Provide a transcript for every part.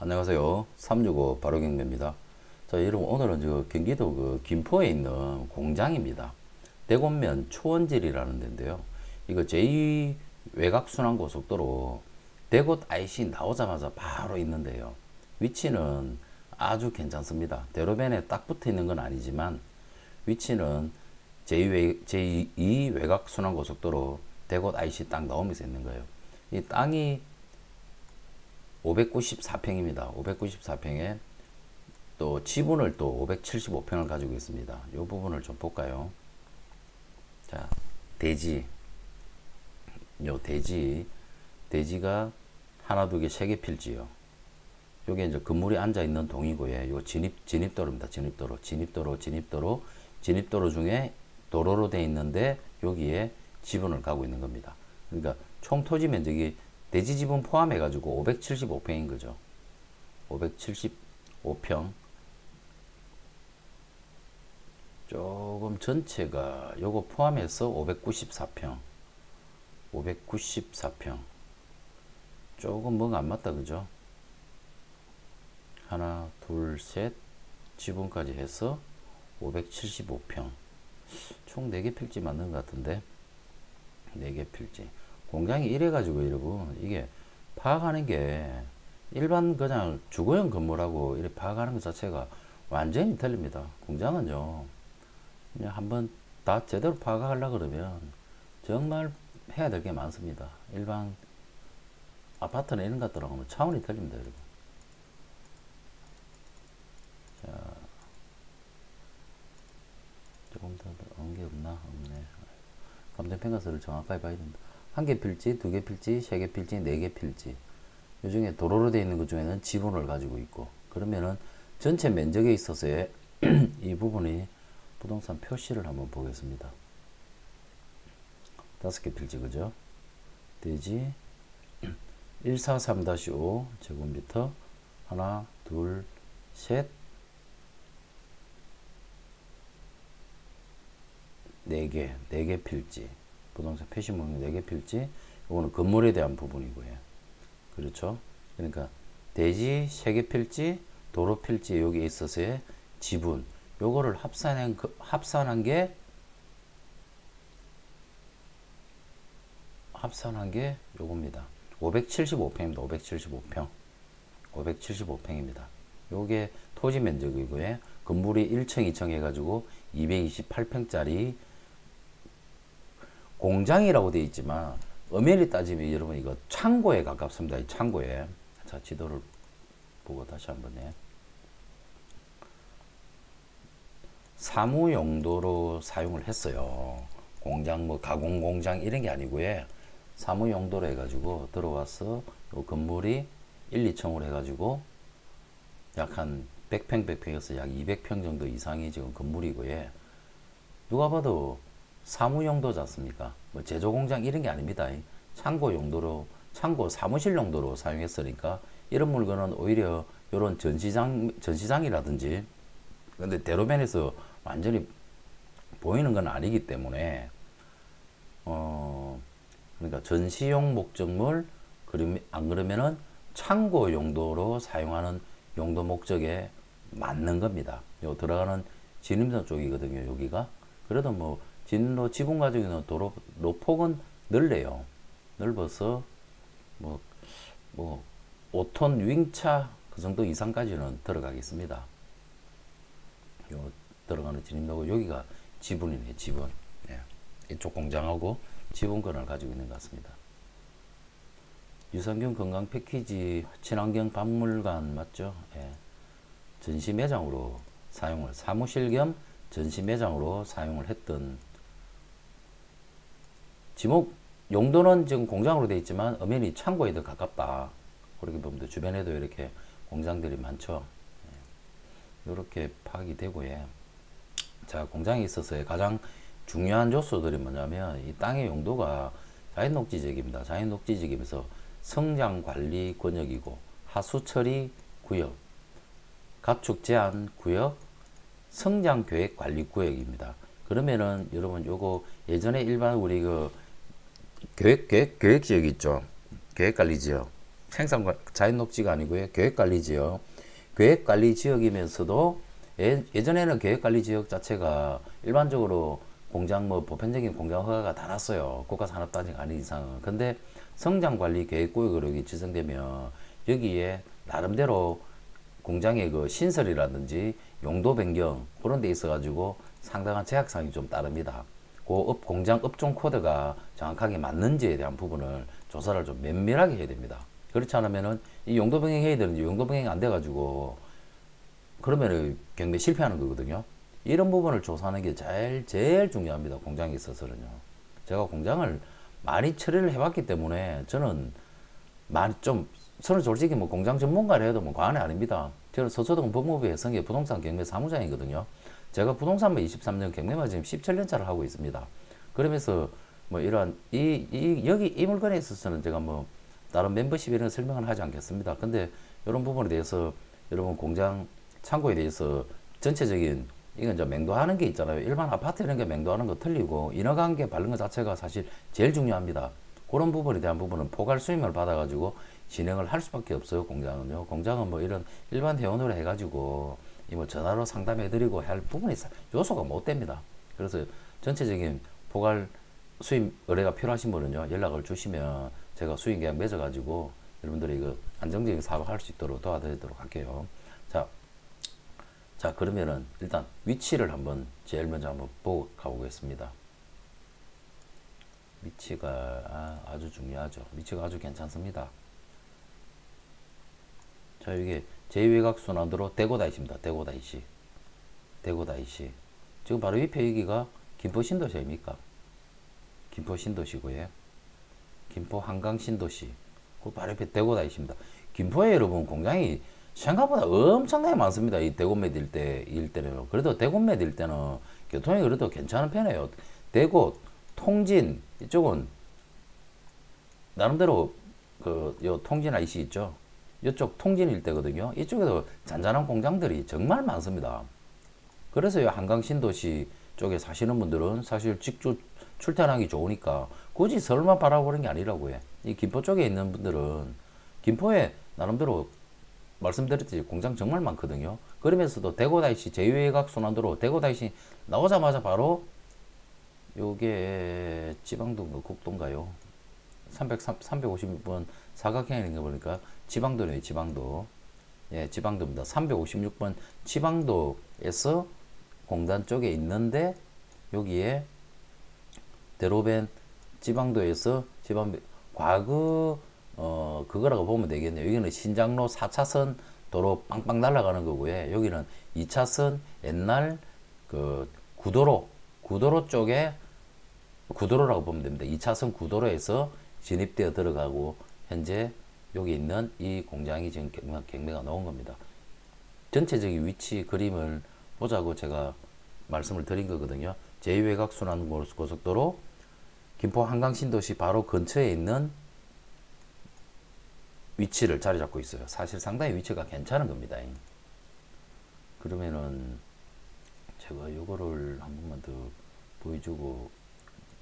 안녕하세요. 365 바로경매입니다. 자, 여러분 오늘은 경기도 김포에 있는 공장입니다. 대곡면 초원질이라는 데인데요. 이거 제2 외곽순환고속도로 대곡 IC 나오자마자 바로 있는데요. 위치는 아주 괜찮습니다. 대로변에 딱 붙어 있는 건 아니지만 위치는 제2 외곽순환고속도로 대곡 IC 딱 나오면서 있는 거예요. 이 땅이 594평입니다. 594평에 또 지분을 또 575평을 가지고 있습니다. 이 부분을 좀 볼까요? 자, 대지. 요 대지가 하나, 두 개, 세 개 필지요. 요게 이제 건물이 앉아 있는 동이고요. 요 진입도로입니다. 진입도로 중에 도로로 되어 있는데 여기에 지분을 가고 있는 겁니다. 그러니까 총 토지 면적이 대지 지분 포함해 가지고 575평인 거죠. 575평. 조금 전체가 요거 포함해서 594평. 594평. 조금 뭔가 안 맞다, 그죠? 하나, 둘, 셋. 지분까지 해서 575평. 총 4개 필지 맞는 것 같은데. 4개 필지. 공장이 이래가지고 여러분 이게 파악하는 게 일반 그냥 주거용 건물하고 이렇게 파악하는 것 자체가 완전히 틀립니다. 공장은요 그냥 한번 다 제대로 파악하려고 그러면 정말 해야 될 게 많습니다. 일반 아파트나 이런 것들하고는 차원이 틀립니다, 여러분. 자, 조금 더 나온 게 없나? 없네. 감정평가서를 정확하게 봐야 된다. 한 개 필지, 두 개 필지, 세 개 필지, 네 개 필지. 이 중에 도로로 되어 있는 것 중에는 지분을 가지고 있고, 그러면은 전체 면적에 있어서의 이 부분이 부동산 표시를 한번 보겠습니다. 5개 필지, 그죠? 대지 143-5 제곱미터 하나, 둘, 셋, 네 개 필지. 부동산 표시 목록 4개 필지. 이거는 건물에 대한 부분이고요. 그렇죠? 그러니까 대지 3개 필지, 도로 필지 여기에 있어서의 지분. 요거를 합산한 게 요겁니다. 575평입니다. 575평. 575평입니다. 요게 토지 면적이고요. 건물이 1층, 2층 해가지고 228평짜리 공장이라고 되어 있지만 엄연히 따지면 여러분 이거 창고에 가깝습니다. 이 창고에. 자, 지도를 보고 다시 한번 해. 사무 용도로 사용을 했어요. 공장 뭐 가공 공장 이런 게 아니고요. 사무 용도로 해가지고 들어와서 요 건물이 1, 2층으로 해가지고 약 한 100평, 100평에서 약 200평 정도 이상이 지금 건물이고요. 누가 봐도 사무 용도지 않습니까? 뭐 제조 공장 이런 게 아닙니다. 창고 용도로, 창고 사무실 용도로 사용했으니까 이런 물건은 오히려 이런 전시장이라든지 근데 대로변에서 완전히 보이는 건 아니기 때문에 그러니까 전시용 목적물 안 그러면은 창고 용도로 사용하는 용도 목적에 맞는 겁니다. 요 들어가는 진입로 쪽이거든요. 여기가 그래도 뭐 진로 지분 가지고 있는 도로 폭은 넓네요. 넓어서 뭐 5톤 윙차 그 정도 이상까지는 들어가겠습니다. 요 들어가는 진입로고 여기가 지분이네. 지분. 예. 이쪽 공장하고 지분권을 가지고 있는 것 같습니다. 유산균 건강 패키지 친환경 박물관 맞죠? 예. 전시 매장으로 사용을 사무실 겸 전시 매장으로 사용을 했던 지목 용도는 지금 공장으로 되어 있지만 엄연히 창고에 더 가깝다. 그렇게 보면 주변에도 이렇게 공장들이 많죠. 이렇게 파악이 되고요. 자, 공장에 있어서의 가장 중요한 요소들이 뭐냐면 이 땅의 용도가 자연녹지지역입니다. 자연녹지지역이면서 성장관리 권역이고 하수처리 구역, 가축 제한 구역, 성장계획 관리 구역입니다. 그러면은 여러분 요거 예전에 일반 우리 그 계획지역 있죠. 계획관리지역. 자연 녹지가 아니고요. 계획관리 지역. 계획관리 지역이면서도 예전에는 계획관리 지역 자체가 일반적으로 공장 뭐 보편적인 공장 허가가 다 났어요. 국가산업단지가 아닌 이상은. 근데 성장관리 계획구역으로 여기 지정되면 여기에 나름대로 공장의 그 신설이라든지 용도 변경 그런 데 있어 가지고 상당한 제약사항이 좀 따릅니다. 그 공장 업종 코드가 정확하게 맞는지에 대한 부분을 조사를 좀 면밀하게 해야 됩니다. 그렇지 않으면은 이 용도 변경 해야 되는지 용도 변경이 안 돼 가지고 그러면은 경매 실패하는 거거든요. 이런 부분을 조사하는 게 제일 중요합니다. 공장에 있어서는요. 제가 공장을 많이 처리를 해봤기 때문에 저는 저는 솔직히 뭐 공장 전문가를 해도 뭐 과언이 아닙니다. 저는 서초동 법무부 해성의 부동산 경매 사무장이거든요. 제가 부동산만 23년 경매만 지금 17년차를 하고 있습니다. 그러면서 뭐 이러한 여기 이 물건에 있어서는 제가 뭐 다른 멤버십 이런 설명을 하지 않겠습니다. 근데 이런 부분에 대해서 여러분 공장 창고에 대해서 전체적인 이건 이제 맹도하는 게 있잖아요. 일반 아파트 이런 게 맹도하는 거 틀리고 인허가관계 바른 것 자체가 사실 제일 중요합니다. 그런 부분에 대한 부분은 포괄 수임을 받아가지고 진행을 할 수밖에 없어요. 공장은요. 공장은 뭐 이런 일반 회원으로 해가지고 이 뭐 전화로 상담해드리고 할 부분이 요소가 못 됩니다. 그래서 전체적인 포괄 수임 의뢰가 필요하신 분은요 연락을 주시면 제가 수임 계약 맺어가지고 여러분들이 이거 안정적인 사업할 수 있도록 도와드리도록 할게요. 자 그러면은 일단 위치를 한번 제일 먼저 한번 보고 가보겠습니다. 위치가 아주 중요하죠. 위치가 아주 괜찮습니다. 자 이게 제2외곽순환도로 대고다이시입니다. 대고다이시. 지금 바로 옆에 여기가 김포신도시 아닙니까? 김포신도시고요. 김포 한강신도시. 그 바로 옆에 대고다이시입니다. 김포에 여러분 공장이 생각보다 엄청나게 많습니다. 이 대구매 일대는. 그래도 대구매 일대는 교통이 그래도 괜찮은 편이에요. 대구, 통진 이쪽은 나름대로 요 통진 IC 있죠. 이쪽 통진 일대거든요. 이쪽에도 잔잔한 공장들이 정말 많습니다. 그래서 요 한강신도시 쪽에 사시는 분들은 사실 직주 출퇴근하기 좋으니까 굳이 서울만 바라보는 게 아니라고 해. 이 김포 쪽에 있는 분들은 김포에 나름대로 말씀드렸듯이 공장 정말 많거든요. 그러면서도 대고다이시 제2외곽순환도로 대고다이시 나오자마자 바로 요게 지방도 국도인가요? 356번 사각형인 거 보니까 지방도네요. 지방도. 예, 지방도입니다. 356번 지방도에서 공단 쪽에 있는데 여기에 대로변 지방도에서 과거 그거라고 보면 되겠네요. 여기는 신장로 4차선 도로 빵빵 날아가는 거고요. 여기는 2차선 옛날 그 구도로 쪽에 구도로라고 보면 됩니다. 2차선 구도로에서 진입되어 들어가고 현재 여기 있는 이 공장이 지금 경매가 나온 겁니다. 전체적인 위치 그림을 보자고 제가 말씀을 드린 거거든요. 제2외곽순환고속도로 김포 한강신도시 바로 근처에 있는 위치를 자리 잡고 있어요. 사실 상당히 위치가 괜찮은 겁니다. 그러면은 제가 요거를 한 번만 더 보여주고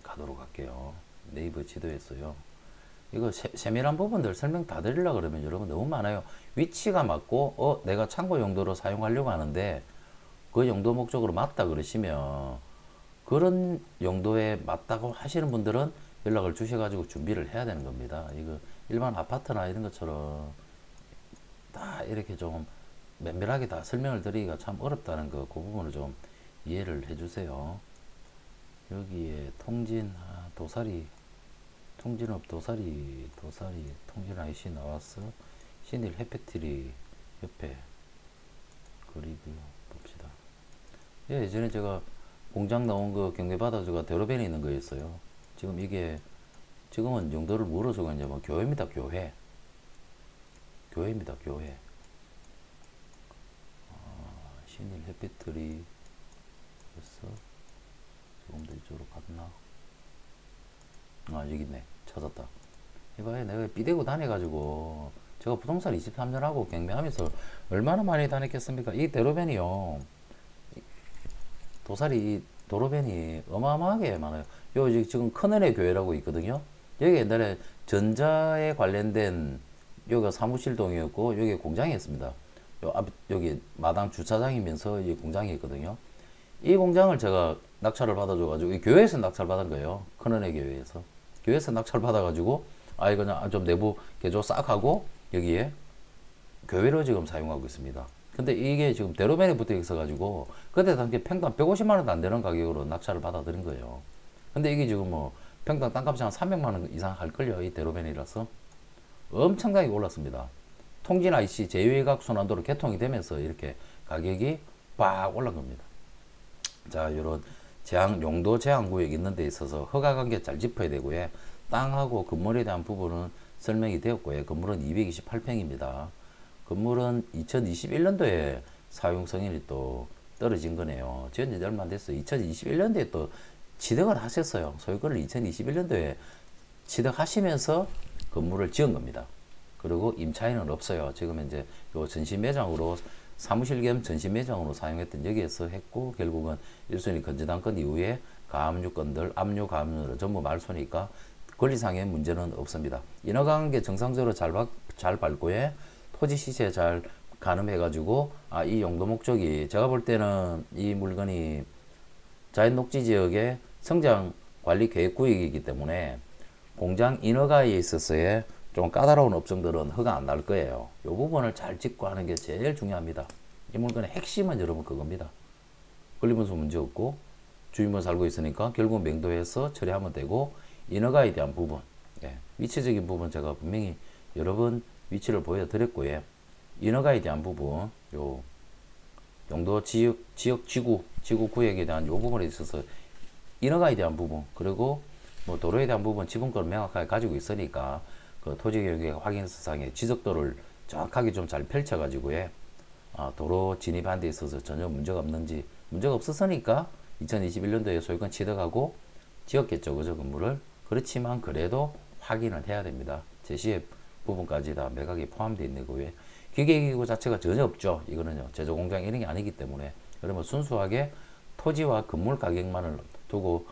가도록 할게요. 네이버 지도에서요. 이거 세밀한 부분들 설명 다 드리려고 그러면 여러분 너무 많아요. 위치가 맞고 내가 창고 용도로 사용하려고 하는데 그 용도 목적으로 맞다 그러시면 그런 용도에 맞다고 하시는 분들은 연락을 주셔가지고 준비를 해야 되는 겁니다. 이거 일반 아파트나 이런 것처럼 다 이렇게 좀 면밀하게 다 설명을 드리기가 참 어렵다는 그 부분을 좀 이해를 해주세요. 여기에 통진 도사리 통진업 도사리 통진 IC 나왔어. 신일 해피트리 옆에 그리뷰 봅시다. 예, 예전에 제가 공장 나온 거 경매 받아주가 대로변에 있는 거였어요. 지금 이게 지금은 용도를 뭐로 적었냐면 교회입니다. 교회입니다. 교회. 신일 해피트리 그래서 조금 더 이쪽으로 갔나? 여기 있네. 찾았다. 이봐요. 내가 삐대고 다녀가지고 제가 부동산 23년 하고 경매하면서 얼마나 많이 다녔겠습니까? 이 대로변이요. 도로변이 어마어마하게 많아요. 여기 지금 큰은혜 교회라고 있거든요. 여기 옛날에 전자에 관련된 여기가 사무실동이었고 여기 공장이었습니다. 여기 마당 주차장이면서 이 공장이 있거든요. 이 공장을 제가 낙찰을 받아줘가지고 이 교회에서 낙찰 받은 거예요. 큰은혜 교회에서 낙찰 받아가지고 아 이거 그냥 좀 내부 개조 싹 하고 여기에 교회로 지금 사용하고 있습니다. 근데 이게 지금 대로변에 붙어 있어가지고 그때 당시 평당 150만 원도 안 되는 가격으로 낙찰을 받아들인 거예요. 근데 이게 지금 뭐 평당 땅값이 한 300만 원 이상 할걸요. 이 대로변이라서 엄청나게 올랐습니다. 통진 IC 제2외곽 순환도로 개통이 되면서 이렇게 가격이 빡 올란 겁니다. 자, 요런 용도 제한 구역이 있는 데 있어서 허가 관계 잘 짚어야 되고요. 땅하고 건물에 대한 부분은 설명이 되었고요. 건물은 228평입니다. 건물은 2021년도에 사용 승인이 또 떨어진 거네요. 지은 지 얼마 안 됐어요. 2021년도에 또 취득을 하셨어요. 소유권을 2021년도에 취득하시면서 건물을 지은 겁니다. 그리고 임차인은 없어요. 지금 이제 요 전시 매장으로 사무실 겸 전시 매장으로 사용했던 여기에서 했고 결국은 1순위 건재당권 이후에 가압류건들 압류 가압류로 전부 말소니까 권리상의 문제는 없습니다. 인허가관계 정상적으로 잘 밟고에 토지 시세 잘 가늠해 가지고 아, 이 용도 목적이 제가 볼 때는 이 물건이 자연 녹지 지역의 성장 관리 계획 구역이기 때문에 공장 인허가에 있어서의 좀 까다로운 업종들은 허가 안 날 거예요. 이 부분을 잘 짚고 하는 게 제일 중요합니다. 이 물건의 핵심은 여러분 그겁니다. 권리분수 문제 없고 주인분 살고 있으니까 결국 맹도해서 처리하면 되고 인허가에 대한 부분, 예, 위치적인 부분 제가 분명히 여러 번 위치를 보여드렸고요. 인허가에 대한 부분, 요 용도 지역 지구 구역에 대한 요 부분에 있어서 인허가에 대한 부분, 그리고 뭐 도로에 대한 부분 지분권을 명확하게 가지고 있으니까 그 토지개혁의 확인서상의 지적도를 정확하게 좀 잘 펼쳐가지고요. 도로 진입하는 데 있어서 전혀 문제가 없는지, 문제가 없었으니까 2021년도에 소유권 취득하고 지었겠죠, 그죠, 건물을. 그렇지만 그래도 확인을 해야 됩니다. 제시의 부분까지 다 매각이 포함되어 있는 거고요. 기계기구 자체가 전혀 없죠. 이거는요, 제조공장 이런 게 아니기 때문에. 그러면 순수하게 토지와 건물 가격만을 두고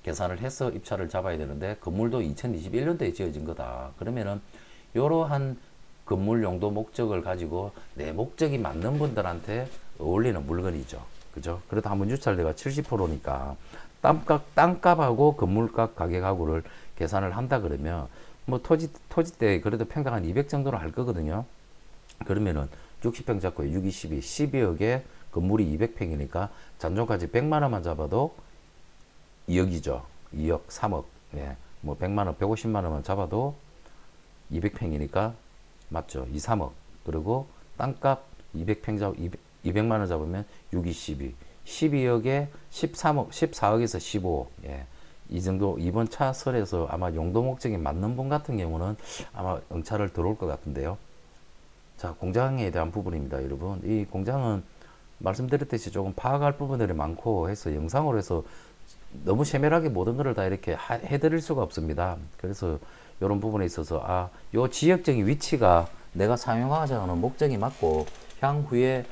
계산을 해서 입찰을 잡아야 되는데 건물도 2021년도에 지어진 거다. 그러면은 이러한 건물 용도 목적을 가지고 내 목적이 맞는 분들한테 어울리는 물건이죠. 그죠? 그래도 한번 유찰대가 70%니까 땅값하고 건물값 가격하고를 계산을 한다 그러면 뭐 토지대 그래도 평당 한 200 정도는 할 거거든요. 그러면은 60평 잡고 6, 22, 12억에 건물이 200평이니까 잔존가치 100만 원만 잡아도 2억이죠. 2억, 3억. 예. 뭐 100만 원, 150만 원만 잡아도 200평이니까 맞죠. 2, 3억. 그리고 땅값 200만 원 잡으면 6, 2, 12. 12억에 13억, 14억에서 15억. 예. 이 정도 이번 차설에서 아마 용도 목적이 맞는 분 같은 경우는 아마 응찰을 들어올 것 같은데요. 자, 공장에 대한 부분입니다, 여러분. 이 공장은 말씀드렸듯이 조금 파악할 부분들이 많고 해서 영상으로 해서 너무 세밀하게 모든 것을 다 이렇게 해드릴 수가 없습니다. 그래서 이런 부분에 있어서 요 지역적인 위치가 내가 사용하고자 하는 목적이 맞고 향후에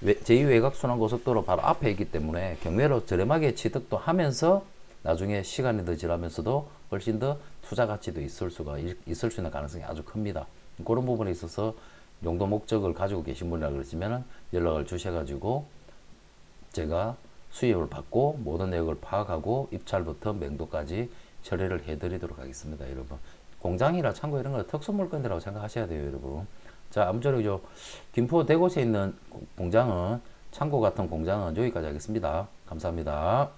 제2외곽순환고속도로 바로 앞에 있기 때문에 경매로 저렴하게 취득도 하면서 나중에 시간이 더 지나면서도 훨씬 더 투자 가치도 있을 수 있는 가능성이 아주 큽니다. 그런 부분에 있어서 용도 목적을 가지고 계신 분이라 그러시면 연락을 주셔가지고 제가 수입을 받고 모든 내역을 파악하고 입찰부터 맹도까지 처리를 해드리도록 하겠습니다, 여러분. 공장이라 창고 이런 거 특수 물건이라고 생각하셔야 돼요, 여러분. 자, 아무쪼록 김포 대구시에 있는 공장은 창고 같은 공장은 여기까지 하겠습니다. 감사합니다.